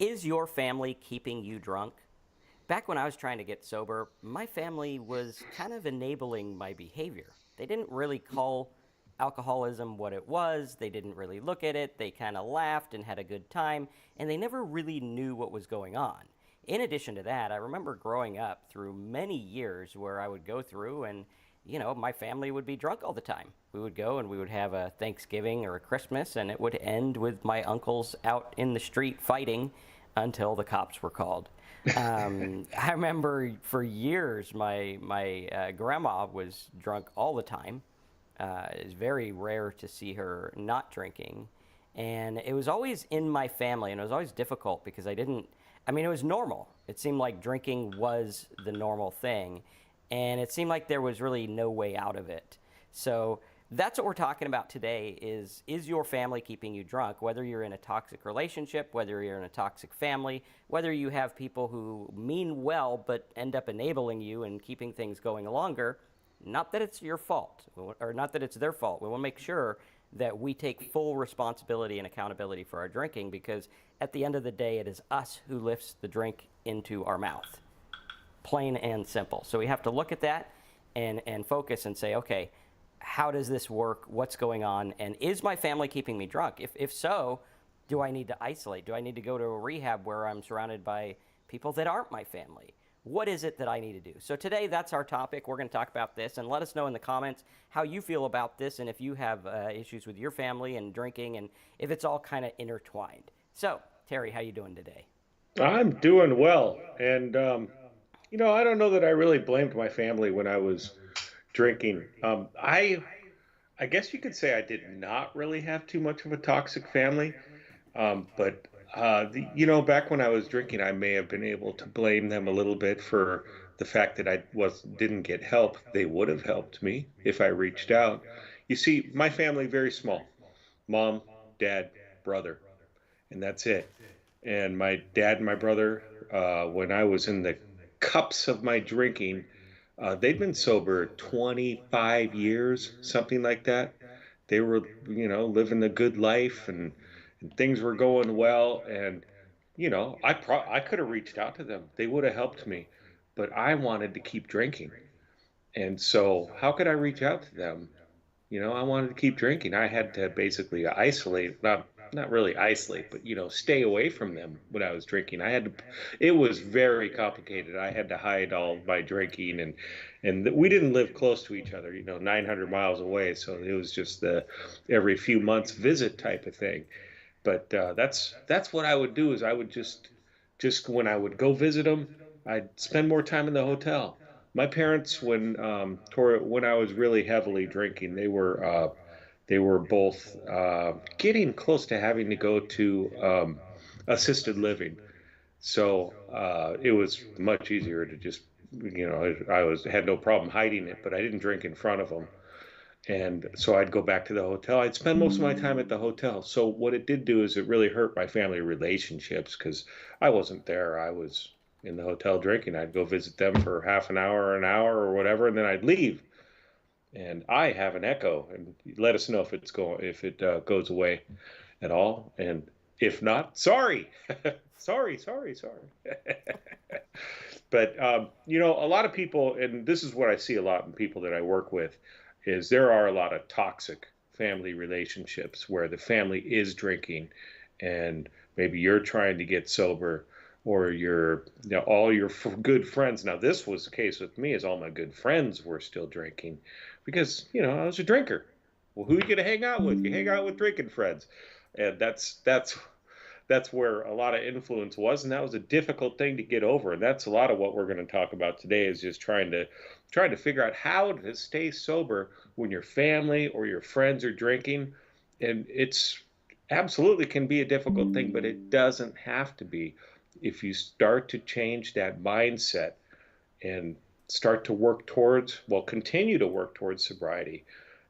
Is your family keeping you drunk? Back when I was trying to get sober, my family was kind of enabling my behavior. They didn't really call alcoholism what it was, they didn't really look at it, they kind of laughed and had a good time, and they never really knew what was going on. In addition to that, I remember growing up through many years where I would go through and my family would be drunk all the time. We would go and we would have a Thanksgiving or a Christmas, and it would end with my uncles out in the street fighting until the cops were called. I remember for years my grandma was drunk all the time. It's very rare to see her not drinking, and it was always in my family, and it was always difficult because I didn't. I mean, it was normal. It seemed like drinking was the normal thing, and it seemed like there was really no way out of it. So that's what we're talking about today is your family keeping you drunk, whether you're in a toxic relationship, whether you're in a toxic family, whether you have people who mean well but end up enabling you and keeping things going longer. Not that it's your fault, or not that it's their fault. We want to make sure that we take full responsibility and accountability for our drinking, because at the end of the day, it is us who lifts the drink into our mouth. Plain and simple. So we have to look at that and focus and say, okay, how does this work? What's going on? And is my family keeping me drunk? If so, do I need to isolate? Do I need to go to a rehab where I'm surrounded by people that aren't my family? What is it that I need to do? So today, that's our topic. We're going to talk about this, and let us know in the comments how you feel about this, and if you have issues with your family and drinking, and if it's all kind of intertwined. So, Terry, how you doing today? I'm doing well. And, I don't know that I really blamed my family when I was drinking. I guess you could say I did not really have too much of a toxic family. But back when I was drinking, I may have been able to blame them a little bit for the fact that I didn't get help. They would have helped me if I reached out. You see, my family very small. Mom, dad, brother, and that's it. And my dad and my brother, when I was in the cups of my drinking, they'd been sober 25 years, something like that. They were, living a good life, and things were going well. And, I could have reached out to them. They would have helped me, but I wanted to keep drinking. And so how could I reach out to them? I wanted to keep drinking. I had to basically isolate, not really isolate, but stay away from them when I was drinking. It was very complicated. I had to hide all my drinking, and we didn't live close to each other, 900 miles away. So it was just the every few months visit type of thing. But that's what I would do is I would just when I would go visit them, I'd spend more time in the hotel. My parents, when I was really heavily drinking, they were both getting close to having to go to assisted living. So it was much easier to just, I had no problem hiding it, but I didn't drink in front of them. And so I'd go back to the hotel. I'd spend most of my time at the hotel. So what it did do is it really hurt my family relationships because I wasn't there. I was in the hotel drinking. I'd go visit them for half an hour or whatever, and then I'd leave. And I have an echo, and let us know if it goes away at all. And if not, sorry, sorry. But a lot of people, and this is what I see a lot in people that I work with, is there are a lot of toxic family relationships where the family is drinking, and maybe you're trying to get sober, or all your good friends. Now, this was the case with me, is all my good friends were still drinking because I was a drinker. Well, who are you gonna hang out with? You hang out with drinking friends, and that's where a lot of influence was, and that was a difficult thing to get over. And that's a lot of what we're going to talk about today is just trying to figure out how to stay sober when your family or your friends are drinking. And it's absolutely can be a difficult thing, but it doesn't have to be if you start to change that mindset and start to continue to work towards sobriety.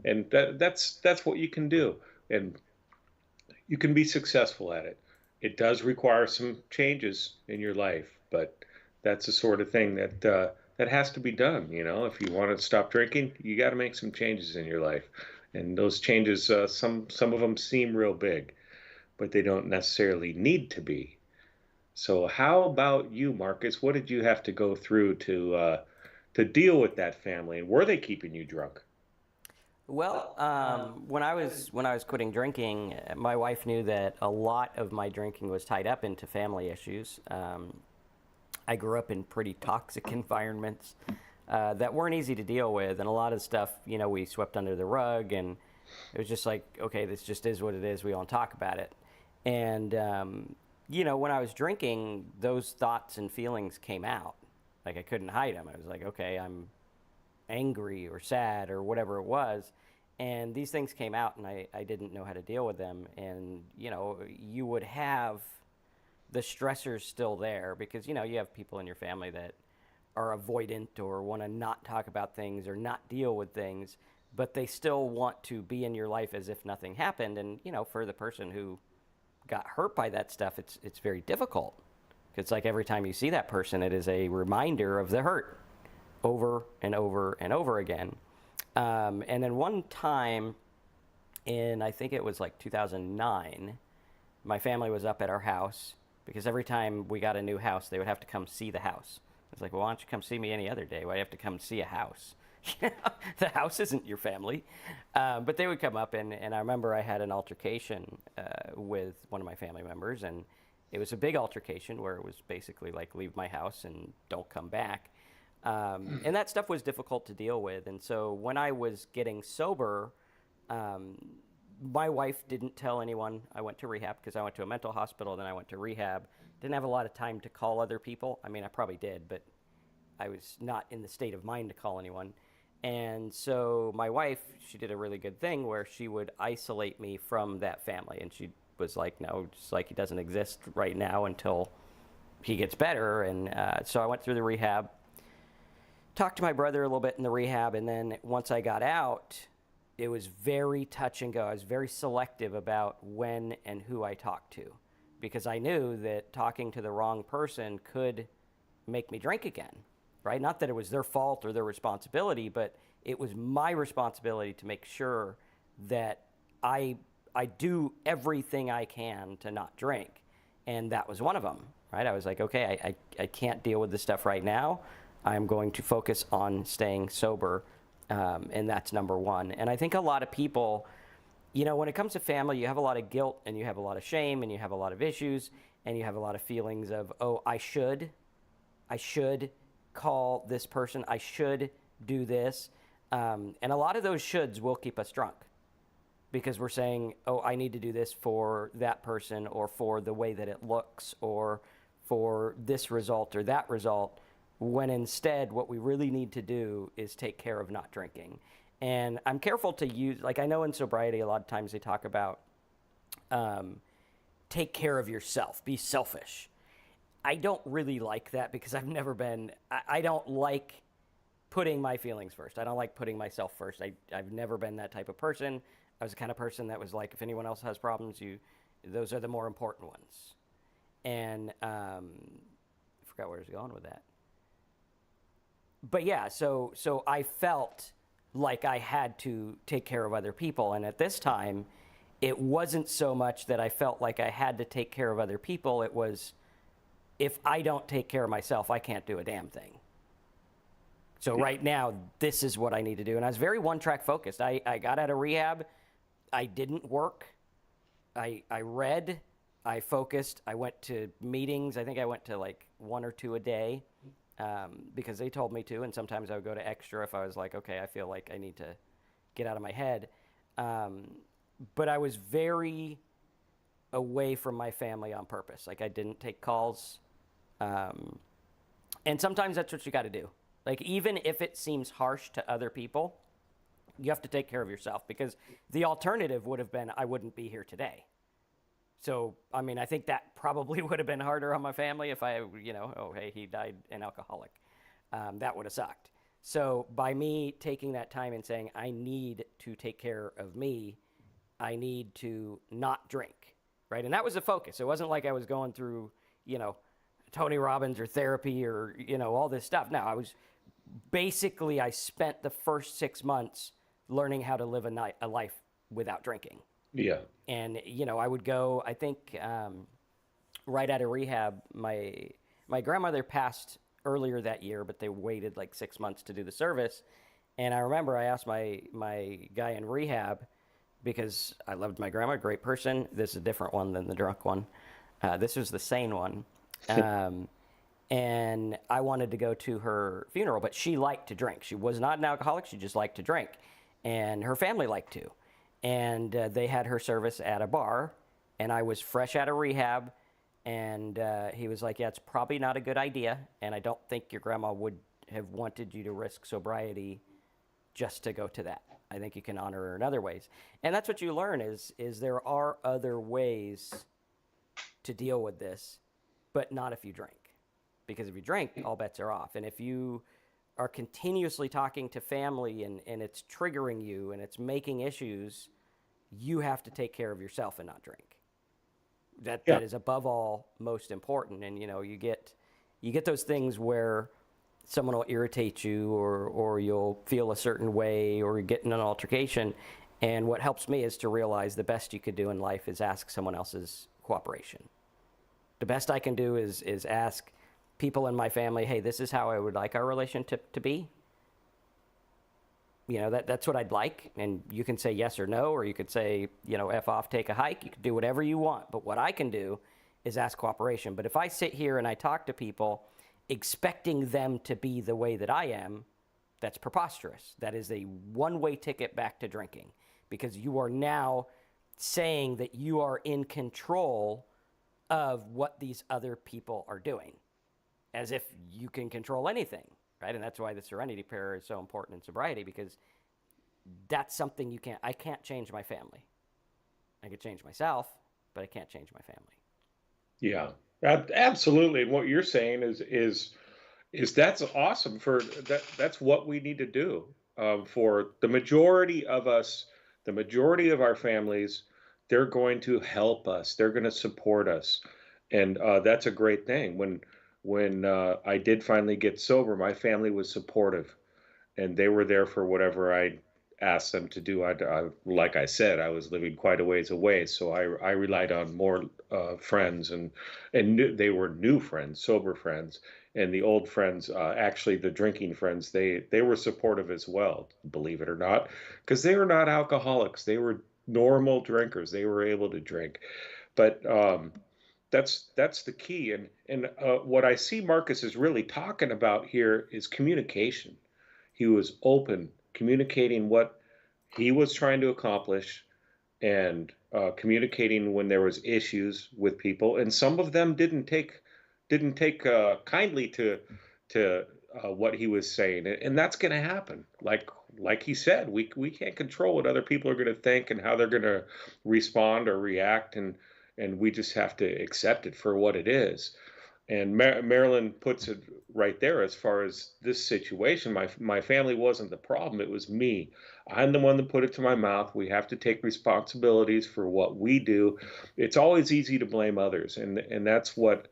And that's what you can do. And you can be successful at it. It does require some changes in your life, but that's the sort of thing that has to be done. If you want to stop drinking, you got to make some changes in your life, and those changes, some of them seem real big, but they don't necessarily need to be. So how about you, Marcus? What did you have to go through to deal with that family? And were they keeping you drunk? Well, when I was quitting drinking, my wife knew that a lot of my drinking was tied up into family issues. I grew up in pretty toxic environments that weren't easy to deal with, and a lot of stuff, we swept under the rug, and it was just like, okay, this just is what it is. We don't talk about it. And when I was drinking, those thoughts and feelings came out. Like I couldn't hide them. I was like, okay, I'm angry or sad or whatever it was. And these things came out, and I didn't know how to deal with them. And, you would have the stressors still there because, you have people in your family that are avoidant or want to not talk about things or not deal with things, but they still want to be in your life as if nothing happened. And, for the person who got hurt by that stuff, it's very difficult. It's like every time you see that person, it is a reminder of the hurt over and over and over again. And then one time I think it was like 2009, my family was up at our house because every time we got a new house, they would have to come see the house. It's like, well, why don't you come see me any other day? Why do you have to come see a house? The house isn't your family. But they would come up, and I remember I had an altercation with one of my family members, and it was a big altercation where it was basically like, leave my house and don't come back. And that stuff was difficult to deal with. And so when I was getting sober, um, my wife didn't tell anyone I went to rehab because I went to a mental hospital, then I went to rehab. Didn't have a lot of time to call other people. I mean, I probably did, but I was not in the state of mind to call anyone. And so my wife, she did a really good thing where she would isolate me from that family. And she was like, no, just like he doesn't exist right now until he gets better. And so I went through the rehab, talked to my brother a little bit in the rehab. And then once I got out, it was very touch and go. I was very selective about when and who I talked to because I knew that talking to the wrong person could make me drink again, right? Not that it was their fault or their responsibility, but it was my responsibility to make sure that I I do everything I can to not drink. And that was one of them, right? I was like, okay, I can't deal with this stuff right now. I'm going to focus on staying sober. And that's number one. And I think a lot of people, when it comes to family, you have a lot of guilt and you have a lot of shame and you have a lot of issues and you have a lot of feelings of, oh, I should call this person. I should do this. And a lot of those shoulds will keep us drunk because we're saying, oh, I need to do this for that person or for the way that it looks or for this result or that result, when instead what we really need to do is take care of not drinking. And I'm careful to use, like I know in sobriety a lot of times they talk about take care of yourself, be selfish. I don't really like that because I've never been, I don't like putting my feelings first. I don't like putting myself first. I've never been that type of person. I was the kind of person that was like, if anyone else has problems, those are the more important ones. And I forgot where I was going with that. But yeah, so I felt like I had to take care of other people. And at this time, it wasn't so much that I felt like I had to take care of other people. It was, if I don't take care of myself, I can't do a damn thing. So right now, this is what I need to do. And I was very one-track focused. I got out of rehab. I didn't work. I read. I focused. I went to meetings. I think I went to like 1 or 2 a day because they told me to. And sometimes I would go to extra if I was like, okay, I feel like I need to get out of my head. But I was very away from my family on purpose. Like I didn't take calls. And sometimes that's what you got to do. Like even if it seems harsh to other people, you have to take care of yourself because the alternative would have been I wouldn't be here today. So, I mean, I think that probably would have been harder on my family if I, oh, hey, he died an alcoholic. That would have sucked. So by me taking that time and saying, I need to take care of me, I need to not drink, right? And that was the focus. It wasn't like I was going through, Tony Robbins or therapy or, all this stuff. No, I spent the first 6 months learning how to live a life without drinking. Yeah. And, I would go, I think right out of rehab, my grandmother passed earlier that year, but they waited like 6 months to do the service. And I remember I asked my guy in rehab, because I loved my grandma, great person. This is a different one than the drunk one. This was the sane one. Um, and I wanted to go to her funeral, but she liked to drink. She was not an alcoholic, she just liked to drink. And her family liked to. And they had her service at a bar, and I was fresh out of rehab. And he was like, "Yeah, it's probably not a good idea, and I don't think your grandma would have wanted you to risk sobriety just to go to that. I think you can honor her in other ways." And that's what you learn is there are other ways to deal with this, but not if you drink. Because if you drink, all bets are off. And if you are continuously talking to family and it's triggering you and it's making issues, you have to take care of yourself and not drink. That Yeah. is above all most important. And you get those things where someone will irritate you, or you'll feel a certain way, or you get in an altercation. And what helps me is to realize the best you could do in life is ask someone else's cooperation. The best I can do is ask people in my family, "Hey, this is how I would like our relationship to be. That's what I'd like." And you can say yes or no, or you could say, F off, take a hike. You can do whatever you want. But what I can do is ask cooperation. But if I sit here and I talk to people expecting them to be the way that I am, that's preposterous. That is a one-way ticket back to drinking, because you are now saying that you are in control of what these other people are doing, as if you can control anything, right? And that's why the serenity prayer is so important in sobriety, because that's something I can't change my family. I could change myself, but I can't change my family. Yeah. Absolutely. And what you're saying is that's awesome for that. That's what we need to do for the majority of us, the majority of our families. They're going to help us. They're going to support us, and that's a great thing. When I did finally get sober, my family was supportive, and they were there for whatever I asked them to do. Like I said, I was living quite a ways away, so I relied on more friends, and they were new friends, sober friends, and the old friends, actually the drinking friends, they were supportive as well, believe it or not, because they were not alcoholics. They were normal drinkers. They were able to drink, but that's the key. And what I see Marcus is really talking about here is communication. He was open, communicating what he was trying to accomplish, and communicating when there was issues with people. And some of them didn't take kindly to what he was saying, and that's going to happen. Like he said, we can't control what other people are going to think and how they're going to respond or react, and we just have to accept it for what it is. And Marilyn puts it right there as far as this situation. My family wasn't the problem, it was me. I'm the one that put it to my mouth. We have to take responsibilities for what we do. It's always easy to blame others, and that's what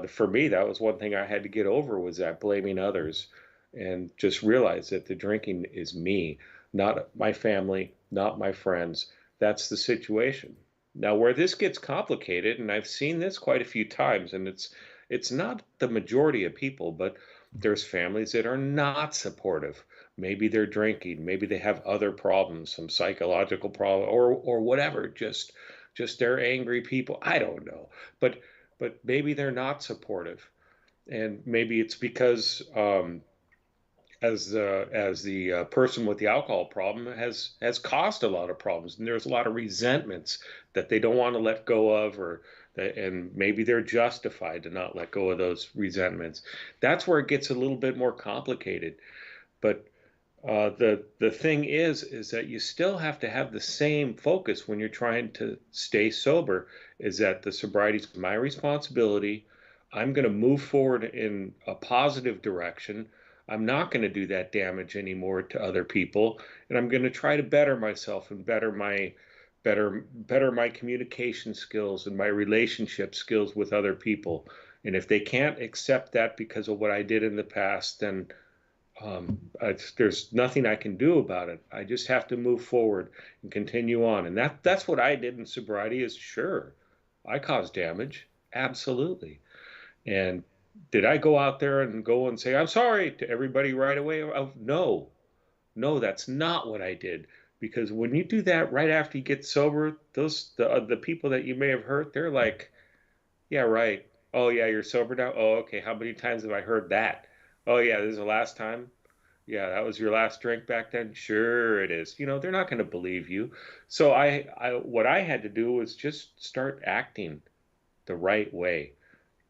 for me, that was one thing I had to get over, was that blaming others, and just realize that the drinking is me, not my family, not my friends. That's the situation. Now, where this gets complicated, and I've seen this quite a few times, and it's not the majority of people, but there's families that are not supportive. Maybe they're drinking, maybe they have other problems, some psychological problem, or whatever. Just they're angry people. I don't know, but maybe they're not supportive, and maybe it's because as the person with the alcohol problem has caused a lot of problems, and there's a lot of resentments that they don't want to let go of, and maybe they're justified to not let go of those resentments. That's where it gets a little bit more complicated. But the thing is that you still have to have the same focus when you're trying to stay sober. Is that the sobriety is my responsibility? I'm going to move forward in a positive direction. I'm not going to do that damage anymore to other people, and I'm going to try to better myself and better my communication skills and my relationship skills with other people. And if they can't accept that because of what I did in the past, then there's nothing I can do about it. I just have to move forward and continue on. And that's what I did in sobriety. Is sure, I caused damage. Absolutely. And did I go out there and go and say, I'm sorry to everybody right away? No, no, that's not what I did. Because when you do that right after you get sober, the people that you may have hurt, they're like, yeah, right. Oh, yeah, you're sober now? Oh, okay. How many times have I heard that? Oh, yeah, this is the last time? Yeah, that was your last drink back then? Sure it is. They're not going to believe you. So what I had to do was just start acting the right way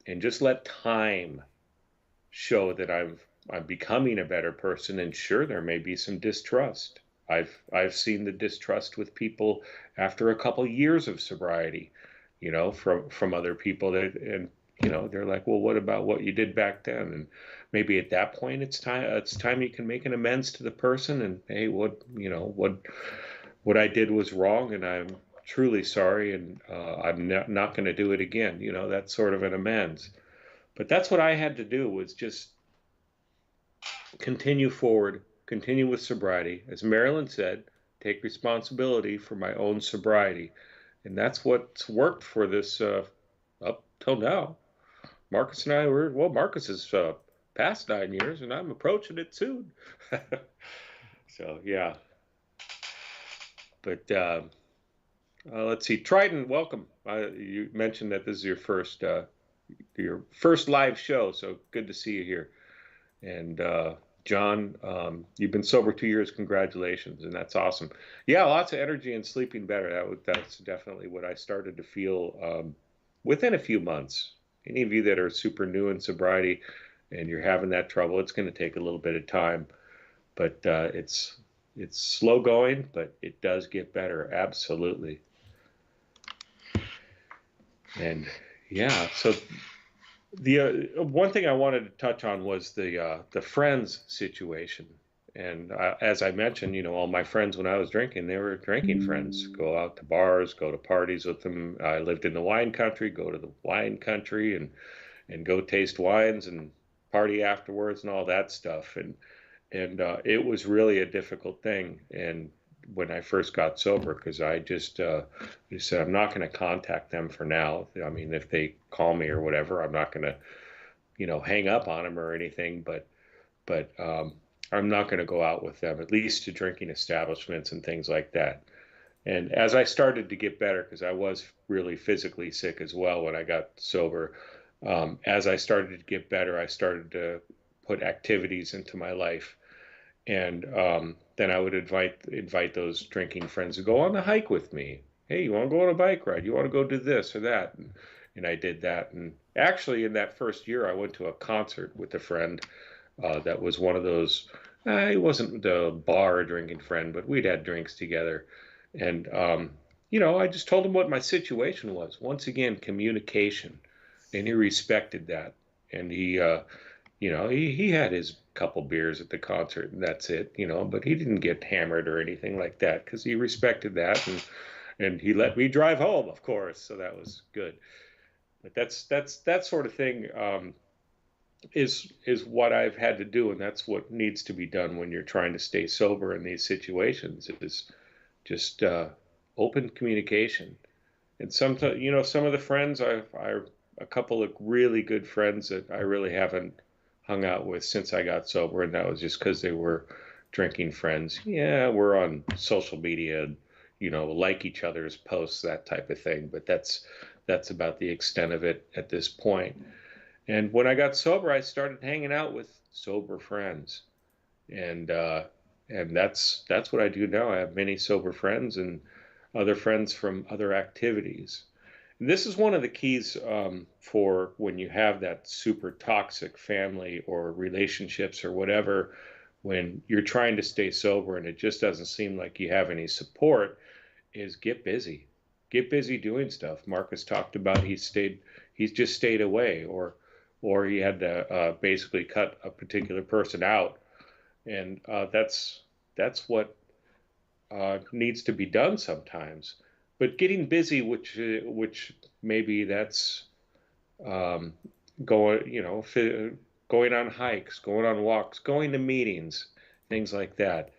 and just let time show that I'm becoming a better person. And sure, there may be some distrust. I've seen the distrust with people after a couple years of sobriety, from other people that and they're like, well, what about what you did back then? And maybe at that point it's time you can make an amends to the person and, hey, what I did was wrong, and I'm truly sorry, and I'm not going to do it again. That's sort of an amends. But that's what I had to do, was just continue forward, continue with sobriety. As Marilyn said, take responsibility for my own sobriety. And that's what's worked for this up till now. Marcus and I Marcus is past 9 years, and I'm approaching it soon. So, yeah. But let's see. Triton, welcome. You mentioned that this is your first live show, so good to see you here. And John, you've been sober 2 years. Congratulations, and that's awesome. Yeah, lots of energy and sleeping better. That's definitely what I started to feel within a few months. Any of you that are super new in sobriety and you're having that trouble, it's going to take a little bit of time, but it's slow going, but it does get better. Absolutely. And yeah, so the one thing I wanted to touch on was the friends situation. And as I mentioned, all my friends when I was drinking, they were drinking friends. Go out to bars, go to parties with them. I lived in the wine country, go to the wine country and go taste wines and party afterwards and all that stuff. And it was really a difficult thing. And when I first got sober, because I said, I'm not going to contact them for now. I mean, if they call me or whatever, I'm not going to, hang up on them or anything. But I'm not going to go out with them, at least to drinking establishments and things like that. And as I started to get better, because I was really physically sick as well when I got sober, as I started to get better, I started to put activities into my life, and then I would invite those drinking friends to go on a hike with me. Hey, you want to go on a bike ride? You want to go do this or that? And I did that. And actually, in that first year, I went to a concert with a friend that was one of those. He wasn't the bar drinking friend, but we'd had drinks together. And I just told him what my situation was. Once again, communication, and he respected that. And he had his couple beers at the concert, and that's it. But he didn't get hammered or anything like that because he respected that, and he let me drive home, of course. So that was good. But that's that sort of thing. Is what I've had to do, and that's what needs to be done when you're trying to stay sober in these situations. Is just open communication. And sometimes, some of the friends I a couple of really good friends that I really haven't hung out with since I got sober, and that was just because they were drinking friends. Yeah, we're on social media, and, like each other's posts, that type of thing. But that's about the extent of it at this point. And when I got sober, I started hanging out with sober friends, and that's what I do now. I have many sober friends and other friends from other activities. And this is one of the keys for when you have that super toxic family or relationships or whatever, when you're trying to stay sober and it just doesn't seem like you have any support, is get busy. Get busy doing stuff. Marcus talked about he's just stayed away, or he had to basically cut a particular person out, and that's what needs to be done sometimes. But getting busy, which maybe that's um, going, going on hikes, going on walks, going to meetings, things like that,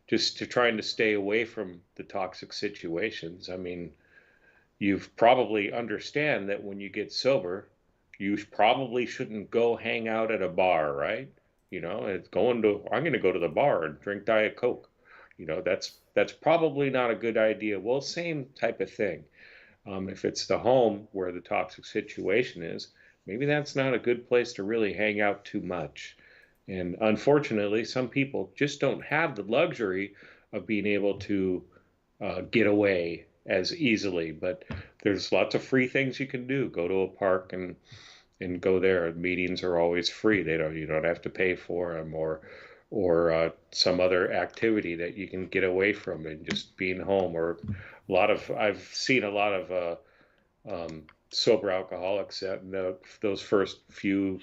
just to trying to stay away from the toxic situations. I mean, You've probably understand that when you get sober, you probably shouldn't go hang out at a bar, right? It's I'm going to go to the bar and drink Diet Coke. That's probably not a good idea. Well, same type of thing. If it's the home where the toxic situation is, maybe that's not a good place to really hang out too much. And unfortunately, some people just don't have the luxury of being able to get away as easily. But there's lots of free things you can do. Go to a park and go there. Meetings are always free. You don't have to pay for them, or some other activity that you can get away from and just being home. Or I've seen a lot of sober alcoholics that in those first few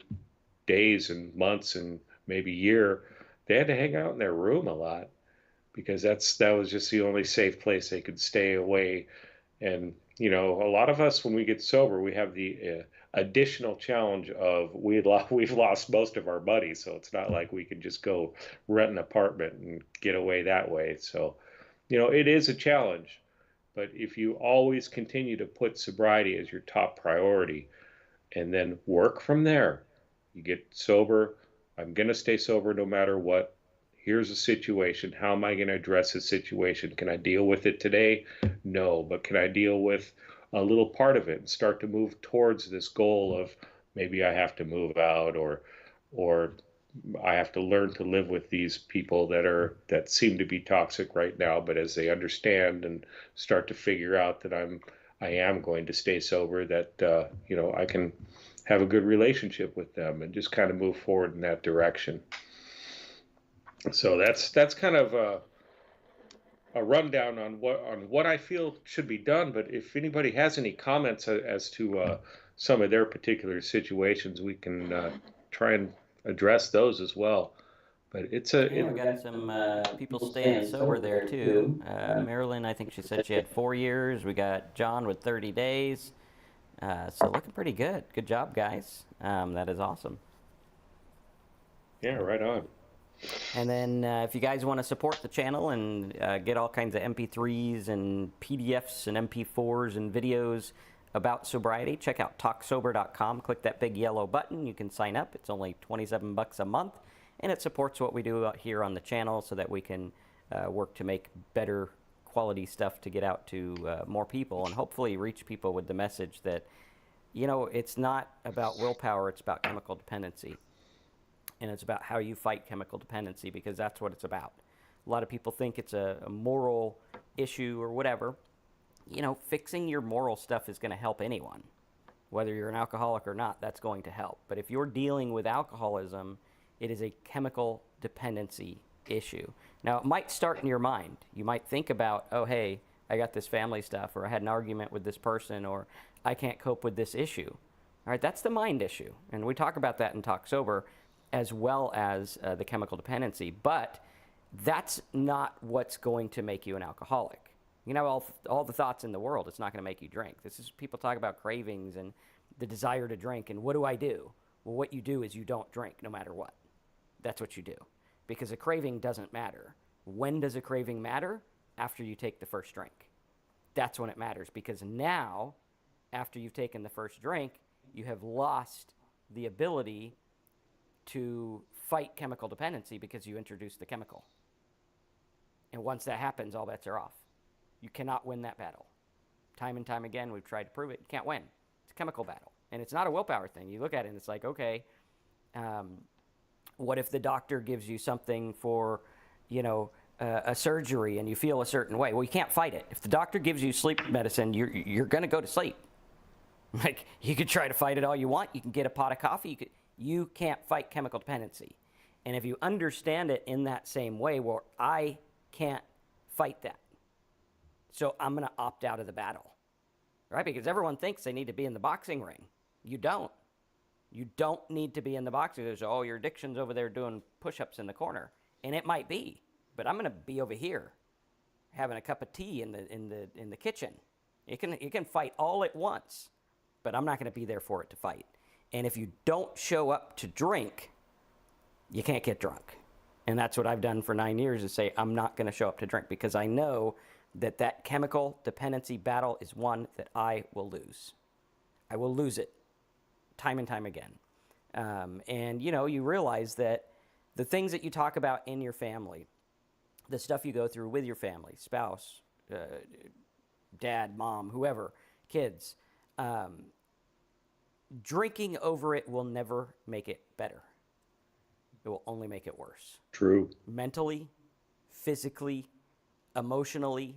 days and months and maybe year, they had to hang out in their room a lot because that was just the only safe place they could stay away. And a lot of us when we get sober, we have the additional challenge of we've lost most of our money, so it's not like we can just go rent an apartment and get away that way. So, it is a challenge. But if you always continue to put sobriety as your top priority and then work from there, you get sober. I'm going to stay sober no matter what. Here's a situation. How am I going to address this situation? Can I deal with it today? No, but can I deal with a little part of it and start to move towards this goal of maybe I have to move out, or I have to learn to live with these people that seem to be toxic right now, but as they understand and start to figure out that I am going to stay sober, that I can have a good relationship with them and just kind of move forward in that direction. So that's kind of a rundown on what I feel should be done. But if anybody has any comments as to some of their particular situations, we can try and address those as well. But Yeah, we got some people staying sober there too. Marilyn, I think she said she had 4 years. We got John with 30 days. So looking pretty good. Good job, guys. That is awesome. Yeah, right on. And then if you guys want to support the channel and get all kinds of MP3s and PDFs and MP4s and videos about sobriety, check out talksober.com. Click that big yellow button. You can sign up. It's only 27 bucks a month, and it supports what we do out here on the channel so that we can work to make better quality stuff to get out to more people and hopefully reach people with the message that, it's not about willpower, it's about chemical dependency. And it's about how you fight chemical dependency, because that's what it's about. A lot of people think it's a moral issue or whatever. Fixing your moral stuff is going to help anyone. Whether you're an alcoholic or not, that's going to help. But if you're dealing with alcoholism, it is a chemical dependency issue. Now, it might start in your mind. You might think about, oh, hey, I got this family stuff, or I had an argument with this person, or I can't cope with this issue. All right, that's the mind issue. And we talk about that in Talk Sober, as well as the chemical dependency. But that's not what's going to make you an alcoholic. All the thoughts in the world, it's not going to make you drink. This is people talk about cravings and the desire to drink, and what do I do? Well, what you do is you don't drink no matter what. That's what you do. Because a craving doesn't matter. When does a craving matter? After you take the first drink. That's when it matters, because now, after you've taken the first drink, you have lost the ability to fight chemical dependency because you introduce the chemical. And once that happens, all bets are off. You cannot win that battle. Time and time again, we've tried to prove it. You can't win. It's a chemical battle. And it's not a willpower thing. You look at it and it's like, okay, what if the doctor gives you something for, a surgery and you feel a certain way? Well, you can't fight it. If the doctor gives you sleep medicine, you're going to go to sleep. Like, you could try to fight it all you want. You can get a pot of coffee. You can't fight chemical dependency. And if you understand it in that same way, well, I can't fight that, so I'm going to opt out of the battle, right? Because everyone thinks they need to be in the boxing ring. You don't. You don't need to be in the boxing ring. Oh, your addiction's over there doing push-ups in the corner. And it might be, but I'm going to be over here having a cup of tea in the kitchen. It can fight all at once, but I'm not going to be there for it to fight. And if you don't show up to drink, you can't get drunk. And that's what I've done for 9 years, is say, I'm not going to show up to drink, because I know that chemical dependency battle is one that I will lose. I will lose it time and time again. And you realize that the things that you talk about in your family, the stuff you go through with your family, spouse, dad, mom, whoever, kids, drinking over it will never make it better. It will only make it worse. True. Mentally, physically, emotionally,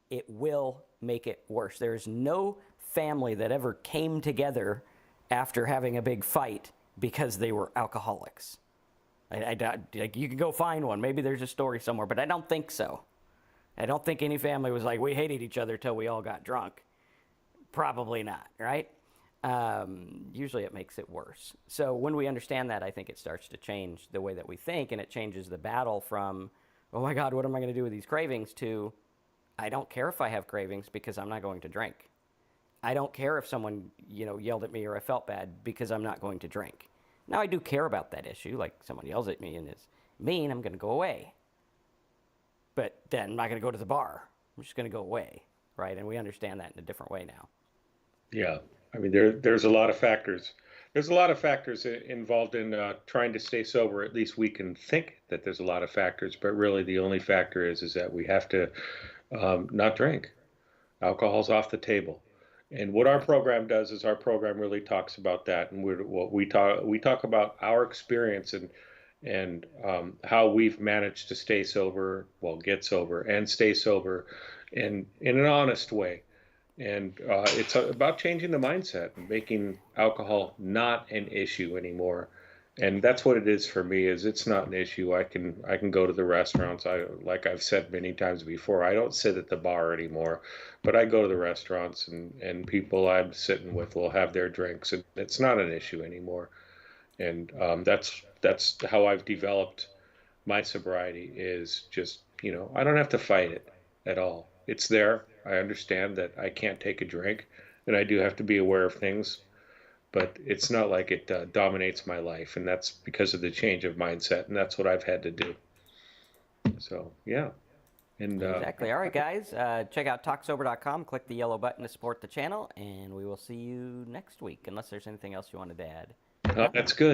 it will make it worse. There is no family that ever came together after having a big fight because they were alcoholics. Like, you can go find one. Maybe there's a story somewhere, but I don't think so. I don't think any family was like, we hated each other till we all got drunk. Probably not, right? Usually it makes it worse. So when we understand that, I think it starts to change the way that we think, and it changes the battle from, oh my God, what am I going to do with these cravings, to, I don't care if I have cravings because I'm not going to drink. I don't care if someone, yelled at me or I felt bad because I'm not going to drink. Now I do care about that issue, like someone yells at me and is mean, I'm going to go away. But then I'm not going to go to the bar. I'm just going to go away, right? And we understand that in a different way now. Yeah. I mean, there's a lot of factors. There's a lot of factors involved in trying to stay sober. At least we can think that there's a lot of factors, but really the only factor is that we have to not drink. Alcohol's off the table. And what our program does is our program really talks about that, and what we talk about our experience and how we've managed to stay sober, well, get sober and stay sober, in an honest way. And it's about changing the mindset and making alcohol not an issue anymore. And that's what it is for me. Is it's not an issue. I can go to the restaurants. Like I've said many times before, I don't sit at the bar anymore, but I go to the restaurants, and people I'm sitting with will have their drinks, and it's not an issue anymore. And that's how I've developed my sobriety, is just, I don't have to fight it at all. It's there. I understand that I can't take a drink, and I do have to be aware of things, but it's not like it dominates my life, and that's because of the change of mindset, and that's what I've had to do. So yeah, and Exactly. All right, guys. Check out talksober.com. Click the yellow button to support the channel, and we will see you next week, unless there's anything else you wanted to add. No? that's good.